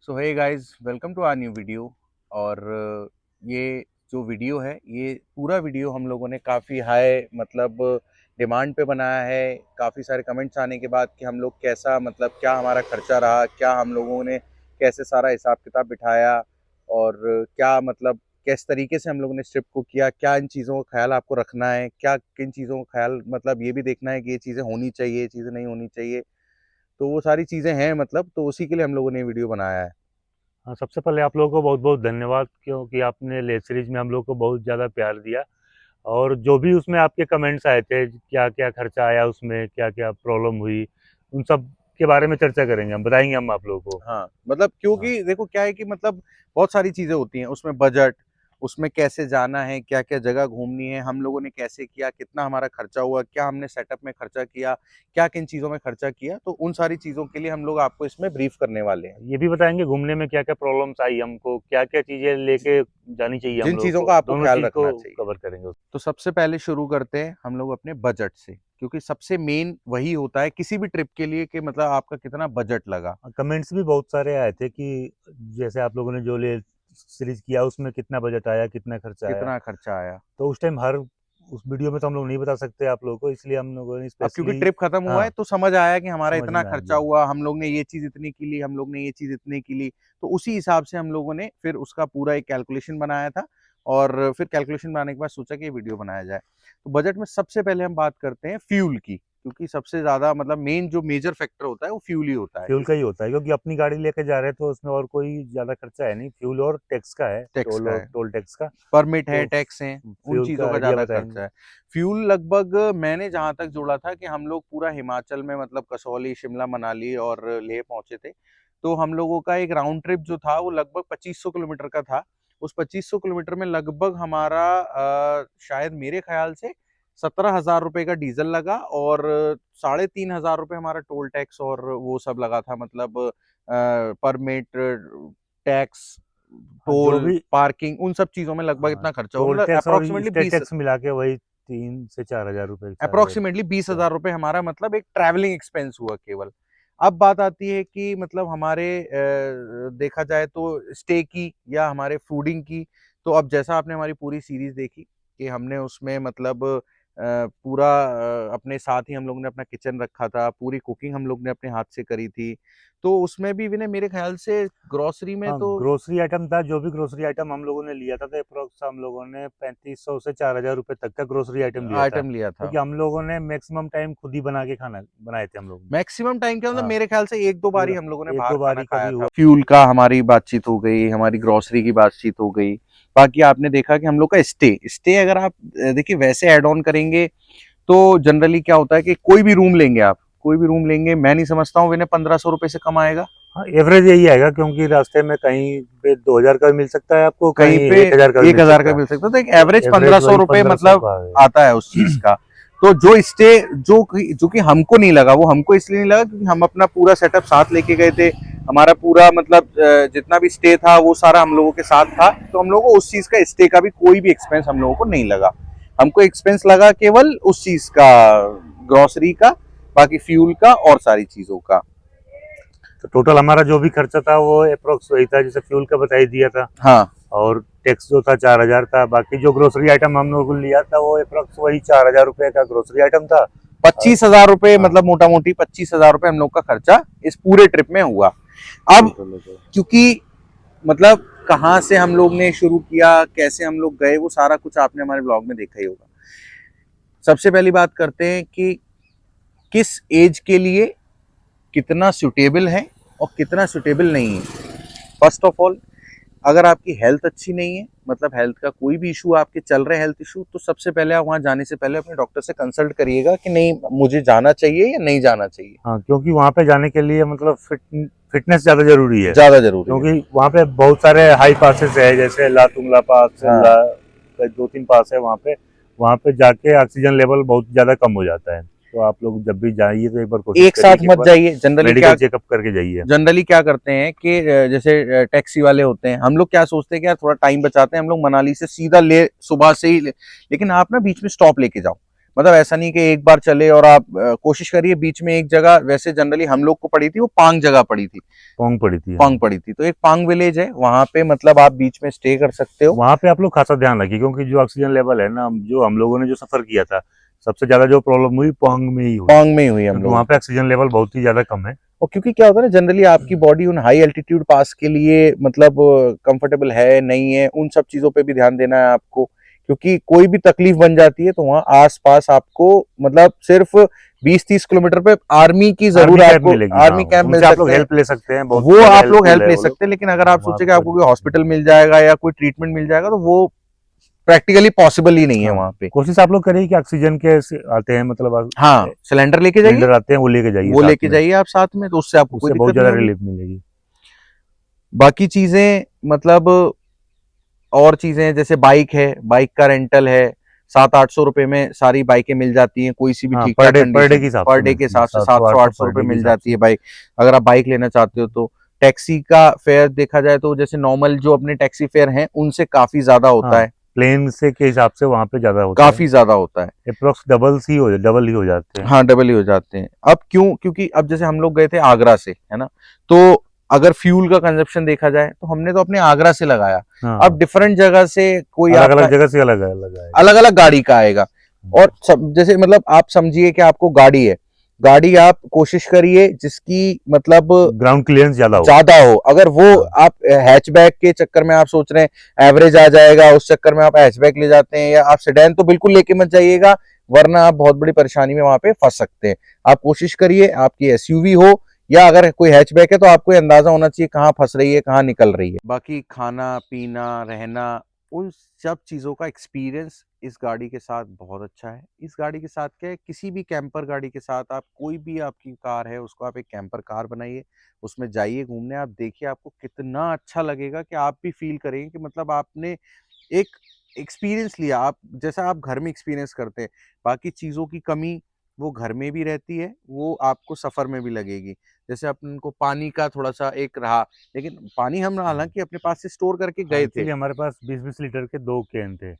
So hey guys, welcome to our new video. और ये जो वीडियो है, ये पूरा वीडियो हम लोगों ने काफ़ी हाई मतलब डिमांड पे बनाया है। काफ़ी सारे कमेंट्स आने के बाद कि हम लोग कैसा मतलब क्या हमारा खर्चा रहा, क्या हम लोगों ने कैसे सारा हिसाब किताब बिठाया और क्या मतलब किस तरीके से हम लोगों ने ट्रिप को किया, क्या इन चीज़ों का ख्याल आपको रखना है, क्या किन चीज़ों का ख्याल मतलब ये भी देखना है कि ये चीज़ें होनी चाहिए, ये चीज़ें नहीं होनी चाहिए। तो वो सारी चीज़ें हैं मतलब, तो उसी के लिए हम लोगों ने वीडियो बनाया है। हाँ, सबसे पहले आप लोगों को बहुत बहुत धन्यवाद क्योंकि आपने ले सीरीज में हम लोग को बहुत ज़्यादा प्यार दिया। और जो भी उसमें आपके कमेंट्स आए थे, क्या क्या खर्चा आया, उसमें क्या क्या प्रॉब्लम हुई, उन सब के बारे में चर्चा करेंगे, हम बताएंगे हम आप लोगों को। हाँ, मतलब हाँ। क्योंकि देखो क्या है कि मतलब बहुत सारी चीज़ें होती हैं, उसमें बजट, उसमें कैसे जाना है, क्या-क्या जगह घूमनी है, हम लोगों ने कैसे किया, कितना हमारा खर्चा हुआ, क्या हमने सेटअप में खर्चा किया, क्या किन चीज़ों में खर्चा किया, तो उन सारी चीज़ों के लिए हम लोग आपको इसमें ब्रीफ करने वाले हैं। ये भी बताएंगे घूमने में क्या क्या प्रॉब्लम्स आई हमको, क्या क्या चीज़ें लेके जानी चाहिए हम जिन लोगों चीज़ों को, का आपको दोनों ख्याल चीज़ रखना को चाहिए। कवर करेंगे। तो सबसे पहले शुरू करते हैं हम लोग अपने बजट से, क्योंकि सबसे मेन वही होता है किसी भी ट्रिप के लिए कि मतलब आपका कितना बजट लगा। कमेंट्स भी बहुत सारे आए थे कि जैसे आप लोगों ने जो ले सीरीज किया उसमें कितना बजट आया, कितना खर्चा आया। कितना खर्चा आया। तो उस टाइम हर उस वीडियो में तो हम लोग नहीं बता सकते आप लोगों को, इसलिए हम लोगों ने अब क्योंकि स्पेशली। ट्रिप खत्म हुआ है हाँ, तो समझ आया कि हमारा समझ इतना में आ खर्चा गया। हुआ, हम लोग ने ये चीज इतनी की ली, हम लोग ने ये चीज इतने की ली। तो उसी हिसाब से हम लोगों ने फिर उसका पूरा एक कैलकुलेशन बनाया था और फिर कैलकुलेशन बनाने के बाद सोचा कि ये वीडियो बनाया जाए। तो बजट में सबसे पहले हम बात करते हैं फ्यूल की, क्योंकि सबसे ज्यादा मतलब मेन जो मेजर फैक्टर होता है वो फ्यूल ही होता है। फ्यूल का ही होता है क्योंकि अपनी गाड़ी लेके जा रहे हैं तो उसमें और कोई ज़्यादा खर्चा है नहीं, फ्यूल और टैक्स का है, टैक्स टोल का और है, टोल टैक्स का। परमिट है, तो टैक्स है, उन फ्यूल चीज़ों का का आइडिया ज़्यादा बताएंगे। खर्चा है। फ्यूल लगभग मैंने जहाँ तक जोड़ा था कि हम लोग पूरा हिमाचल में मतलब कसौली, शिमला, मनाली और लेह पहुँचे थे। तो हम लोगों का एक राउंड ट्रिप जो था वो लगभग 2500 किलोमीटर का था। उस 2500 किलोमीटर में लगभग हमारा शायद मेरे ख्याल से 17,000 रुपए का डीजल लगा और 3,500 रुपए हमारा टोल टैक्स और वो सब लगा था मतलब परमिट, टैक्स, हाँ, जो टोल, भी। पार्किंग, उन सब चीज़ों में लगभग हाँ, इतना खर्चा हुआ, टोल मतलब टैक्स और अप्रोक्सीमेटली स्टेट 20 टैक्स मिला के वही 3 से 4 हज़ार रुपये, 4 हज़ार। अप्रोक्सीमेटली 20,000 रुपए हमारा मतलब एक ट्रैवलिंग एक्सपेंस हुआ केवल। अब बात आती है कि मतलब हमारे देखा जाए तो स्टे की या हमारे फूडिंग की। तो अब जैसा आपने हमारी पूरी सीरीज देखी कि हमने उसमें मतलब पूरा अपने साथ ही हम लोग ने अपना किचन रखा था, पूरी कुकिंग हम लोग ने अपने हाथ से करी थी। तो उसमें भी विनय मेरे ख्याल से ग्रोसरी में हाँ, तो ग्रोसरी आइटम था, जो भी ग्रोसरी आइटम हम लोगों ने लिया था तो अप्रोक्स हम लोगों ने 3500 से 4 हज़ार रुपये तक का ग्रोसरी आइटम लिया था, आइटम लिया था। क्योंकि हम लोगों ने मैक्सिमम टाइम खुद ही बना के खाना बनाए थे हम लोग। मैक्सिमम टाइम क्या मतलब हाँ, मेरे ख्याल से एक दो बारी पूरा हम लोगों ने एक बाहर दो खाना बारी खाया कभी था। हुआ। फ्यूल का हमारी बातचीत हो गई, हमारी ग्रोसरी की बातचीत हो गई। बाकी आपने देखा कि हम लोग का स्टे अगर आप देखिए वैसे ऐड ऑन करेंगे तो जनरली क्या होता है कि कोई भी रूम लेंगे आप, कोई भी रूम लेंगे, मैं नहीं समझता हूँ विनय 1,500 रुपए से कम आएगा। हाँ, एवरेज यही आएगा क्योंकि रास्ते में कहीं पे 2 हज़ार का भी मिल सकता है आपको, कहीं कहीं पे 1 हज़ार का भी मिल 1,000 का सकता है। मिल सकता है, तो एक तो एवरेज एवरेज 1,500 वही रुपए 1500 मतलब का है। आता है उस चीज का। तो जो स्टे जो कि हमको नहीं लगा, वो हमको इसलिए नहीं लगा क्योंकि हम अपना पूरा सेटअप साथ लेके गए थे। हमारा पूरा मतलब जितना भी स्टे था वो सारा हम लोगों के साथ था, तो हम लोगों को उस चीज का स्टे का भी कोई भी एक्सपेंस हम लोगों को नहीं लगा। हमको एक्सपेंस लगा केवल उस चीज का, ग्रोसरी का, बाकी फ्यूल का और सारी चीजों का। तो टोटल हमारा जो भी खर्चा था वो अप्रोक्स वही था, जैसे फ्यूल का बता ही दिया था। हाँ, और टैक्स जो था 4 हज़ार था, बाकी जो ग्रोसरी आइटम हम लोगों ने लिया था वो अप्रोक्स वही 4 हज़ार रुपये का ग्रोसरी आइटम था। 25,000 रुपए हाँ, मतलब मोटा मोटी 25,000 रुपए हम लोग का खर्चा इस पूरे ट्रिप में हुआ। अब टोटल। क्योंकि मतलब कहाँ से हम लोग ने शुरू किया, कैसे हम लोग गए, वो सारा कुछ आपने हमारे ब्लॉग में देखा ही होगा। सबसे पहली बात करते हैं कि किस एज के लिए कितना सुटेबल है और कितना सुटेबल नहीं है। फर्स्ट ऑफ ऑल, अगर आपकी हेल्थ अच्छी नहीं है, मतलब हेल्थ का कोई भी इशू आपके चल रहे हेल्थ इशू, तो सबसे पहले आप वहां जाने से पहले अपने डॉक्टर से कंसल्ट करिएगा कि नहीं मुझे जाना चाहिए या नहीं जाना चाहिए। हाँ, क्योंकि वहाँ पे जाने के लिए मतलब फिटनेस ज़्यादा ज़रूरी है, ज्यादा जरूरी है। क्योंकि वहाँ पे बहुत सारे हाई पासेस है, जैसे लातुंगला पास, हाँ, 2-3 पास है वहाँ पे जाके ऑक्सीजन लेवल बहुत ज़्यादा कम हो जाता है। तो आप लोग जब भी जाइए तो एक बार कोशिश एक करिए साथ कि एक मत बार जाइए। जनरली क्या मेडिकल चेकअप करके जाइए। करते हैं कि जैसे टैक्सी वाले होते हैं, हम लोग क्या सोचते हैं कि यार थोड़ा टाइम बचाते हैं, हम लोग मनाली से सीधा ले सुबह से ही लेकिन आप ना बीच में स्टॉप लेके जाओ। मतलब ऐसा नहीं कि एक बार चले और आप कोशिश करिए। बीच में एक जगह वैसे जनरली हम लोग को पड़ी थी, वो पांग जगह पड़ी थी, पोंग पड़ी थी, हाँ। पांग पड़ी थी। तो एक पांग विलेज है, वहां पे मतलब आप बीच में स्टे कर सकते हो। वहाँ पे आप लोग खासा ध्यान रखिए, क्योंकि जो ऑक्सीजन लेवल है ना, जो हम लोगों ने जो सफर किया था, सबसे ज्यादा जो प्रॉब्लम हुई पोंग में ही हुई, पांग में ही हुई हम क्योंकि लोगों वहाँ पे को। ऑक्सीजन लेवल बहुत ही ज्यादा कम है। और क्योंकि क्या होता है ना, जनरली आपकी बॉडी उन हाई एल्टीट्यूड पास के लिए मतलब कंफर्टेबल है नहीं है, उन सब चीजों पे भी ध्यान देना है आपको। क्योंकि कोई भी तकलीफ बन जाती है तो वहाँ आस पास आपको मतलब सिर्फ 20-30 किलोमीटर पे आर्मी की जरूर आर्मी कैंप आपको मिलेगी, हाँ, आर्मी कैंप मिल उनसे आप लोग सकते हैं। हेल्प ले सकते हैं, बहुत वो ज्यादा आप लोग हेल्पफुल हेल्प है ले वो लोग। सकते हैं, लेकिन अगर आप वहाँ सोचे पे कि कोई आपको कोई दिक्कत नहीं हॉस्पिटल है। मिल जाएगा या कोई ट्रीटमेंट मिल जाएगा तो वो प्रैक्टिकली पॉसिबल ही नहीं है हाँ, वहां पे। कोशिश आप लोग करिए कि ऑक्सीजन के आते हैं, मतलब हाँ, सिलेंडर लेके जाइए, सिलेंडर आते हैं, वो लेके जाइए वो साथ लेके में। जाइए आप साथ में, तो उससे आपको कोई उससे बहुत दिक्कत नहीं ज्यादा होगी। रिलीफ मिलेगी। बाकी चीजें मतलब और चीजें जैसे बाइक है, बाइक का रेंटल है, 700-800 रुपए में सारी बाइकें मिल जाती हैं, कोई सी भी हाँ, ठीक ठाक पर डे कंडीशन के में हिसाब पर से डे के मिलती है, हिसाब से 700 सात सौ आठ 800 सौ पर रुपये डे के मिल हिसाब जाती से। है बाइक। अगर आप बाइक लेना चाहते हो तो टैक्सी का फेयर देखा जाए तो जैसे नॉर्मल जो अपने टैक्सी फेयर हैं उनसे काफी ज्यादा होता हाँ, है, प्लेन से के हिसाब से वहाँ पे ज्यादा होता है। काफी ज्यादा होता है। अप्रोक्स डबल ही हो जाते हैं। हाँ, डबल ही हो जाते हैं। अब क्यों? क्योंकि अब जैसे हम लोग गए थे आगरा से, है ना, तो अगर फ्यूल का कंजप्शन देखा जाए तो हमने तो अपने आगरा से लगाया। अब हाँ, डिफरेंट जगह से कोई अलग आपका अलग जगह से अलग अलग आएगा। अलग अलग गाड़ी का आएगा। और सब जैसे मतलब आप समझिए कि आपको गाड़ी है, गाड़ी आप कोशिश करिए जिसकी मतलब ग्राउंड क्लियरेंस ज्यादा हो। ज्यादा हो। अगर वो हाँ, आप हैचबैक के चक्कर में आप सोच रहे हैं एवरेज आ जाएगा, उस चक्कर में आप हैचबैक ले जाते हैं, या आप सेडान, तो बिल्कुल लेके मत जाइएगा, वरना आप बहुत बड़ी परेशानी में वहां पे फंस सकते हैं। आप कोशिश करिए आपकी एसयूवी हो, या अगर कोई हैचबैक है तो आपको ये अंदाजा होना चाहिए कहाँ फंस रही है, कहाँ निकल रही है। बाकी खाना पीना रहना, उन सब चीज़ों का एक्सपीरियंस इस गाड़ी के साथ बहुत अच्छा है। इस गाड़ी के साथ क्या है, किसी भी कैंपर गाड़ी के साथ आप कोई भी आपकी कार है उसको आप एक कैंपर कार बनाइए, उसमें जाइए घूमने, आप देखिए आपको कितना अच्छा लगेगा कि आप भी फील करेंगे कि मतलब आपने एक एक्सपीरियंस लिया, आप जैसा आप घर में एक्सपीरियंस करते हैं। बाकी चीज़ों की कमी वो घर में भी रहती है, वो आपको सफ़र में भी लगेगी। जैसे अपन को पानी का थोड़ा सा एक रहा, लेकिन पानी हम हालांकि अपने पास से स्टोर करके हाँ, गए थे। इसीलिए हमारे पास 20-20 लीटर के 2 कैन थे,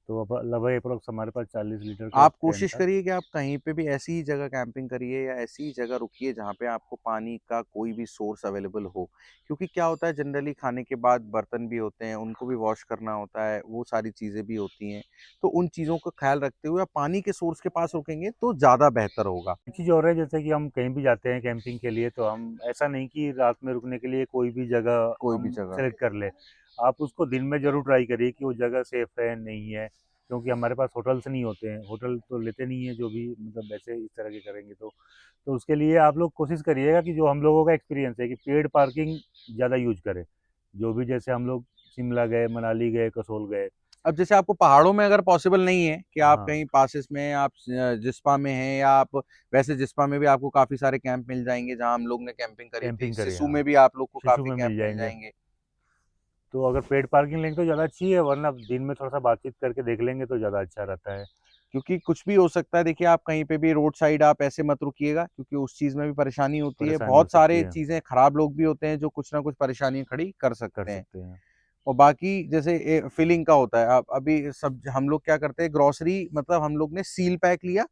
तो अब लगभग अप्रोक्स हमारे पास 40 लीटर का एक आप कैन कोशिश था। करिए कि आप कहीं पे भी ऐसी ही जगह कैंपिंग करिए या ऐसी ही जगह रुकिए जहाँ पे आपको पानी का कोई भी सोर्स अवेलेबल हो। क्योंकि क्या होता है, जनरली खाने के बाद बर्तन भी होते हैं, उनको भी वॉश करना होता है, वो सारी चीज़ें भी होती हैं। तो उन चीज़ों का ख्याल रखते हुए आप पानी के सोर्स के पास रुकेंगे तो ज़्यादा बेहतर होगा। एक चीज़ और है, जैसे कि हम कहीं भी जाते हैं कैंपिंग के लिए, तो हम ऐसा नहीं कि रात में रुकने के लिए कोई भी जगह कोई भी हम जगह। सेलेक्ट कर ले। आप उसको दिन में ज़रूर ट्राई करिए कि वो जगह सेफ़ है, नहीं है, क्योंकि हमारे पास होटल्स नहीं होते हैं, होटल तो लेते नहीं हैं, जो भी मतलब ऐसे इस तरह के करेंगे तो उसके लिए आप लोग कोशिश करिएगा कि जो हम लोगों का एक्सपीरियंस है कि पेड पार्किंग ज़्यादा यूज़ करें। जो भी जैसे हम लोग शिमला गए, मनाली गए, कसोल गए। अब जैसे आपको पहाड़ों में अगर पॉसिबल नहीं है कि आप हाँ, कहीं पासेस में आप जिस्पा में हैं, या आप वैसे जिस्पा में भी आपको काफ़ी सारे कैंप मिल जाएँगे जहाँ हम लोग ने कैंपिंग करी थी। कैंपिंग करें, सिसु हाँ, में भी आप लोग को शिशु काफ़ी में कैंप मिल मिल जाएँगे। जाएँगे। तो अगर पेड पार्किंग लेंगे तो ज़्यादा अच्छी है, वरना दिन में थोड़ा-सा बातचीत करके देख लेंगे तो ज़्यादा अच्छा रहता है। क्योंकि कुछ भी हो सकता है, देखिए आप कहीं पे भी रोड साइड आप ऐसे मत रुकिएगा, क्योंकि उस चीज़ में भी परेशानी होती है। परेशानी हो बहुत सकती सारे है, चीज़ें खराब लोग भी होते हैं जो कुछ ना कुछ परेशानी खड़ी कर कर सकते हैं। सकते हैं। और बाकी जैसे फिलिंग का होता है, आप अभी सब हम लोग क्या करते हैं, ग्रोसरी मतलब हम लोग ने सील पैक लिया,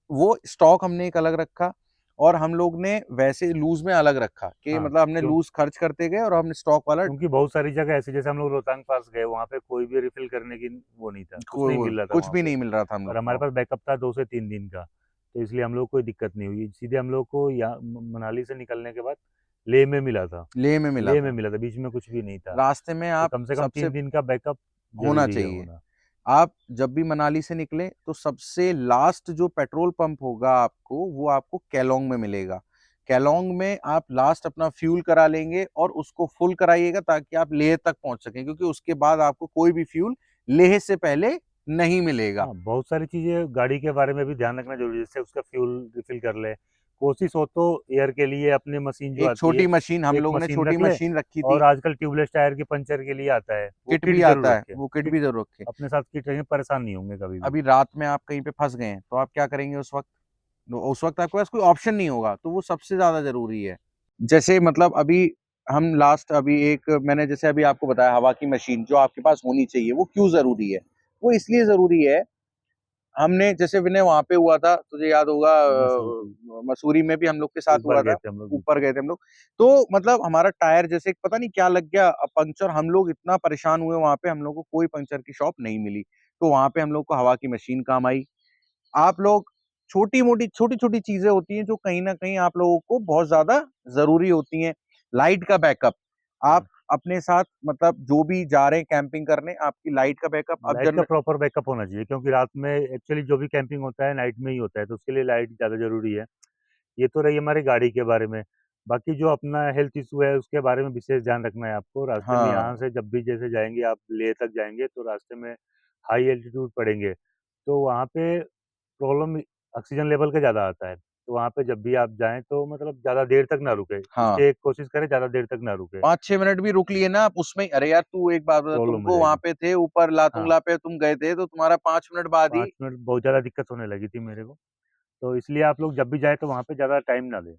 वो स्टॉक हमने एक अलग रखा, और हम लोग ने वैसे लूज में अलग रखा कि हाँ, मतलब हमने लूज खर्च करते गए और हमने स्टॉक वाला क्योंकि बहुत सारी जगह ऐसी, जैसे हम लोग रोहतांग पास गए, वहाँ पे कोई भी रिफ़िल करने की वो नहीं था, कुछ नहीं मिल रहा था कुछ वहाँ भी पे, नहीं मिल रहा था हम लोग और हमारे को। पास बैकअप था 2 से 3 दिन का, तो इसलिए हम लोग को कोई दिक्कत नहीं हुई। सीधे हम लोग को यहाँ मनाली से निकलने के बाद लेह में मिला था। लेह में मिला लेह में था। मिला था, बीच में कुछ भी नहीं था। रास्ते में तो आप कम से कम सबसे 3 दिन का बैकअप होना ज़रूरी है चाहिए। होना। आप जब भी मनाली से निकले तो सबसे लास्ट जो पेट्रोल पंप होगा आपको, वो आपको केलोंग में मिलेगा। केलोंग में आप लास्ट अपना फ्यूल करा लेंगे और उसको फुल कराइएगा ताकि आप लेह तक पहुंच सकें, क्योंकि उसके बाद आपको कोई भी फ्यूल लेह से पहले नहीं मिलेगा। हाँ, बहुत सारी चीज़ें गाड़ी के बारे में भी ध्यान रखना ज़रूरी है, जैसे उसका फ्यूल रिफ़िल कर ले। कोशिश हो तो एयर के लिए अपनी मशीन जो एक आती है, छोटी मशीन हम एक लोगों ने मशीन छोटी रख ले, मशीन रखी और थी। आजकल ट्यूबलेस टायर के पंचर के लिए आता है, वो किट किट भी ज़रूर आता है, रखें। वो किट किट भी जरूर रखें। अपने साथ किट रखें, परेशान नहीं होंगे कभी भी। अभी रात में आप कहीं पे फंस गए हैं तो आप क्या करेंगे उस वक्त? उस वक्त आपके पास कोई ऑप्शन नहीं होगा, तो वो सबसे ज्यादा जरूरी है। जैसे मतलब अभी हम लास्ट अभी एक मैंने जैसे अभी आपको बताया, हवा की मशीन जो आपके पास होनी चाहिए, वो क्यों जरूरी है? वो इसलिए जरूरी है हमने जैसे विनय वहां पे हुआ था, तुझे याद होगा मसूरी मसूरी में भी हम लोग के साथ ऊपर हुआ गए था, थे हम लोग ऊपर ऊपर। गए थे हम लोग। तो मतलब हमारा टायर जैसे पता नहीं क्या लग गया पंक्चर, हम लोग इतना परेशान हुए वहां पे, हम लोग को कोई पंक्चर की शॉप नहीं मिली। तो वहां पे हम लोग को हवा की मशीन काम आई। आप लोग छोटी छोटी चीजें होती हैं जो कहीं ना कहीं आप लोगों को बहुत ज्यादा जरूरी होती हैं। लाइट का बैकअप, आप अपने साथ मतलब जो भी जा रहे हैं कैंपिंग करने, आपकी लाइट का बैकअप अब लाइट का जन। प्रॉपर बैकअप होना चाहिए, क्योंकि रात में एक्चुअली जो भी कैंपिंग होता है नाइट में ही होता है, तो उसके लिए लाइट ज़्यादा ज़रूरी है। ये तो रही हमारी गाड़ी के बारे में। बाकी जो अपना हेल्थ इशू है उसके बारे में विशेष ध्यान रखना है आपको। रास्ते में यहाँ हाँ से जब भी जैसे जाएंगे आप लेह तक जाएंगे तो रास्ते में हाई एल्टीट्यूड पड़ेंगे, तो वहाँ पे प्रॉब्लम ऑक्सीजन लेवल का ज़्यादा आता है। तो वहाँ पे जब भी आप जाएं तो मतलब ज़्यादा देर तक ना रुके, हाँ, स्टे कोशिश करें ज़्यादा देर तक ना रुके, 5-6 मिनट भी रुक लिए ना आप उसमें, अरे यार तू एक बात बता, प्रॉब्लम हो तुमको वहां जाएगी। पे थे ऊपर हाँ, लातुंगला पे तुम गए थे तो तुम्हारा 5 मिनट बाद ही 5 मिनट बहुत ज़्यादा दिक्कत होने लगी थी मेरे को। तो इसलिए आप लोग जब भी जाएँ तो वहाँ पे ज़्यादा टाइम ना दें।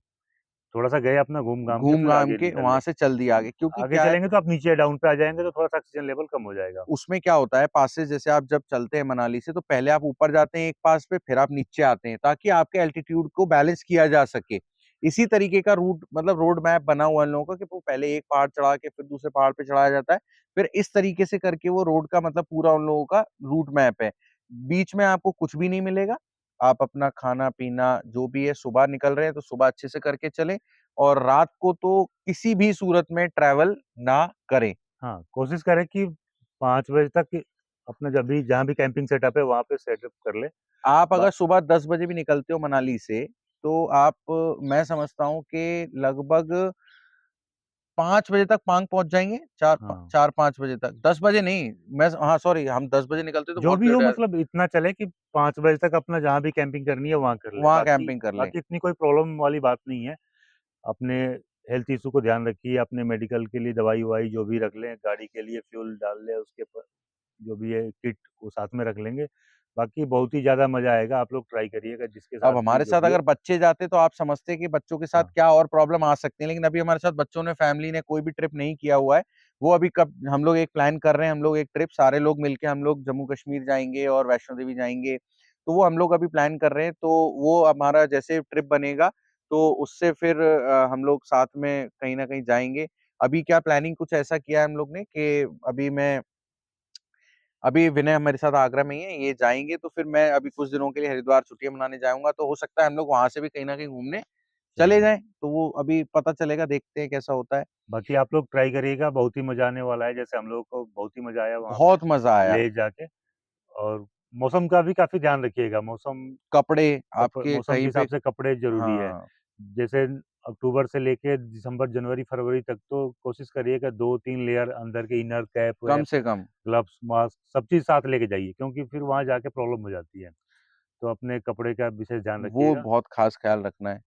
थोड़ा-सा गए अपना घूम-घाम के घूम फिर घाम आगे के निकल लें। वहां से चल दिया आगे, क्योंकि आगे क्या है चलेंगे तो आप नीचे डाउन पे आ जाएँगे तो थोड़ा-सा ऑक्सीजन लेवल कम हो जाएगा। उसमें क्या होता है, पासेस जैसे आप जब चलते हैं मनाली से तो पहले आप ऊपर जाते हैं एक पास पे, फिर आप नीचे आते हैं ताकि आपके एल्टीट्यूड को बैलेंस किया जा सके। इसी तरीके का रूट मतलब रोड मैप बना हुआ है इन लोगों का कि वो पहले एक पहाड़ चढ़ा के फिर दूसरे पहाड़ पे चढ़ाया जाता है, फिर इस तरीके से करके वो रोड का मतलब पूरा उन लोगों का रूट मैप है। बीच में आपको कुछ भी नहीं मिलेगा। आप अपना खाना पीना जो भी है, सुबह निकल रहे हैं तो सुबह अच्छे से करके चलें, और रात को तो किसी भी सूरत में ट्रैवल ना करें। हाँ, कोशिश करें कि 5 बजे तक अपना जब भी जहाँ भी कैंपिंग सेटअप है वहाँ पे सेटअप कर लें। आप बा अगर सुबह 10 बजे भी निकलते हो मनाली से, तो आप मैं समझता हूँ कि लगभग 5 बजे तक पांग पहुँच जाएँगे, हाँ, 4-5 बजे तक। 10 बजे नहीं, मैं हाँ, सॉरी, हम 10 बजे निकलते तो जो बहुत भी हो लेट है, मतलब इतना चले कि 5 बजे तक अपना जहाँ भी कैंपिंग करनी है वहाँ कर लें। वहाँ बाकी कैंपिंग कर लें। बाकी इतनी कोई प्रॉब्लम वाली बात नहीं है। अपने हेल्थ इशू को ध्यान रखिए, अपने मेडिकल के लिए दवाई-ववाई जो भी रख लें, गाड़ी के लिए फ्यूल डाल लें, उसके प जो भी है किट वो साथ में रख लेंगे। बाकी बहुत ही ज़्यादा मज़ा आएगा, आप लोग ट्राई करिएगा जिसके साथ अब भी हमारे जो साथ भी अगर हो। बच्चे जाते तो आप समझते कि बच्चों के साथ हाँ, क्या और प्रॉब्लम आ सकती है, लेकिन अभी हमारे साथ बच्चों ने, फैमिली ने कोई भी ट्रिप नहीं किया हुआ है। वो अभी कब हम लोग एक प्लान कर रहे हैं, हम लोग एक ट्रिप सारे लोग मिलके हम लोग जम्मू कश्मीर जाएँगे और वैष्णो देवी जाएँगे। तो वो हम लोग अभी प्लान कर रहे हैं, तो वो हमारा जैसे ट्रिप बनेगा, तो उससे फिर हम लोग साथ में कहीं न कहीं जाएँगे। अभी क्या प्लानिंग कुछ ऐसा किया है हम लोग ने कि अभी विनय मेरे साथ आगरा में ही है, ये जाएँगे तो फिर मैं अभी कुछ दिनों के लिए हरिद्वार छुट्टियाँ मनाने जाऊँगा, तो हो सकता है हम लोग वहाँ से भी कहीं न कहीं घूमने चले चलें। जाएँ, तो वो अभी पता चलेगा, देखते हैं कैसा होता है। बाकी आप लोग ट्राई करिएगा, बहुत ही मज़ा आने वाला है, जैसे हम लोगों को बहुत ही मज़ा आया वहाँ पे, बहुत मज़ा आया। लेह जाके। और मौसम का भी काफ़ी ध्यान रखिएगा, कपड़े आपके मौसम के कहीं पे, हिसाब से कपड़े ज़रूरी है। हाँ, जैसे अक्टूबर से लेके दिसंबर, जनवरी, फरवरी तक तो कोशिश करिए कि 2-3 लेयर अंदर के इनर कम कैप-वैप, से कम, ग्लव्स, मास्क सब चीज़ साथ लेके जाइए, क्योंकि फिर वहाँ जाके प्रॉब्लम हो जाती है। तो अपने कपड़े का विशेष ध्यान वो रखिएगा। बहुत ख़ास ख़्याल रखना है।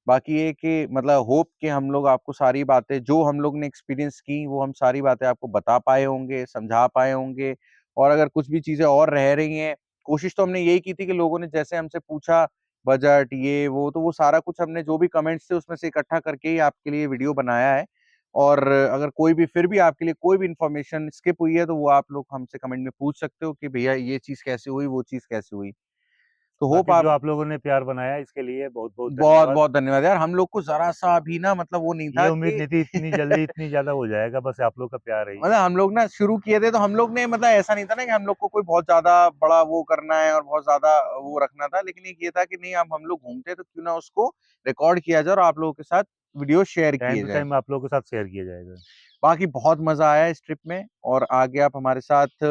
बाकी ये कि मतलब होप कि हम लोग आपको सारी बातें जो हम लोग ने एक्सपीरियंस की, वो हम सारी बातें आपको बता पाए होंगे, समझा पाए होंगे, और अगर कुछ भी चीज़ें और रह रही हैं, कोशिश तो हमने यही की थी कि लोगों ने जैसे हमसे पूछा बजट ये वो, तो वो सारा कुछ हमने जो भी कमेंट्स थे उसमें से इकट्ठा करके ही आपके लिए वीडियो बनाया है। और अगर कोई भी फिर भी आपके लिए कोई भी इन्फॉर्मेशन स्किप हुई है, तो वो आप लोग हमसे कमेंट में पूछ सकते हो कि भैया ये चीज़ कैसे हुई, वो चीज़ कैसे हुई। तो होप बाकी जो आप आप लोगों ने प्यार बनाया इसके लिए बहुत-बहुत धन्यवाद। बहुत-बहुत धन्यवाद यार, हम लोग को ज़रा-सा भी ना मतलब वो नहीं ये था उम्मीद कि नहीं थी इतनी जल्दी इतनी ज़्यादा हो जाएगा, बस आप लोग का प्यार है ये। मतलब हम लोग ना शुरू किए थे तो हम लोग ने मतलब ऐसा नहीं था ना कि हम लोग को कोई बहुत ज़्यादा बड़ा वो करना है और बहुत ज़्यादा वो रखना था, लेकिन एक ये था कि नहीं, अब हम लोग घूमते हैं तो क्यों ना उसको रिकॉर्ड किया जाए और आप लोगों के साथ वीडियो शेयर टाइम किए टू जाएँ। टाइम आप लोगों के साथ शेयर किया जाएगा। बाकी बहुत मज़ा आया इस ट्रिप में, और आगे आप हमारे साथ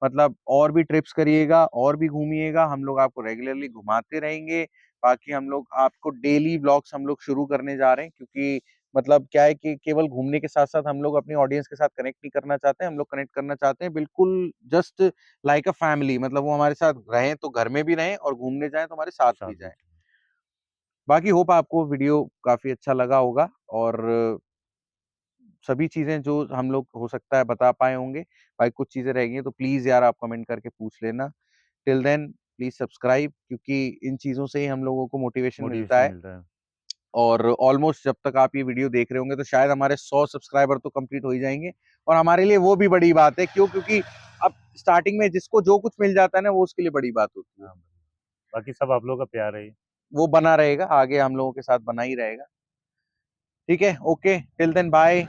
मतलब और भी ट्रिप्स करिएगा और भी घूमिएगा, हम लोग आपको रेगुलरली घुमाते रहेंगे। बाकी हम लोग आपको डेली व्लॉग्स हम लोग शुरू करने जा रहे हैं, क्योंकि मतलब क्या है कि केवल घूमने के साथ-साथ हम लोग अपनी ऑडियंस के साथ कनेक्ट नहीं करना चाहते हैं, हम लोग कनेक्ट करना चाहते हैं बिल्कुल जस्ट लाइक अ फैमिली, मतलब वो हमारे साथ रहें तो घर में भी रहें और घूमने जाएँ तो हमारे साथ भी साथ भी। जाएँ। बाकी होप आपको वीडियो काफ़ी अच्छा लगा होगा, और सभी चीज़ें जो हम लोग हो सकता है बता पाए होंगे। भाई कुछ चीज़ें रह गई हैं तो प्लीज़ यार आप कमेंट करके पूछ लेना। टिल देन प्लीज़ सब्सक्राइब, क्योंकि इन चीज़ों से ही हम लोगों को मोटिवेशन मिलता मोटिवेशन है। मिलता है। और ऑलमोस्ट जब तक आप ये वीडियो देख रहे होंगे तो शायद हमारे 100 सब्सक्राइबर तो कंप्लीट हो ही जाएंगे, और हमारे लिए वो भी बड़ी बात है। क्यों? क्योंकि अब स्टार्टिंग में जिसको जो कुछ मिल जाता है ना, वो उसके लिए बड़ी बात होती है। हाँ, बाकी सब आप लोगों का प्यार है। वो बना रहेगा, आगे हम लोगों के साथ बना ही रहेगा। ठीक है, ओके, टिल देन बाय।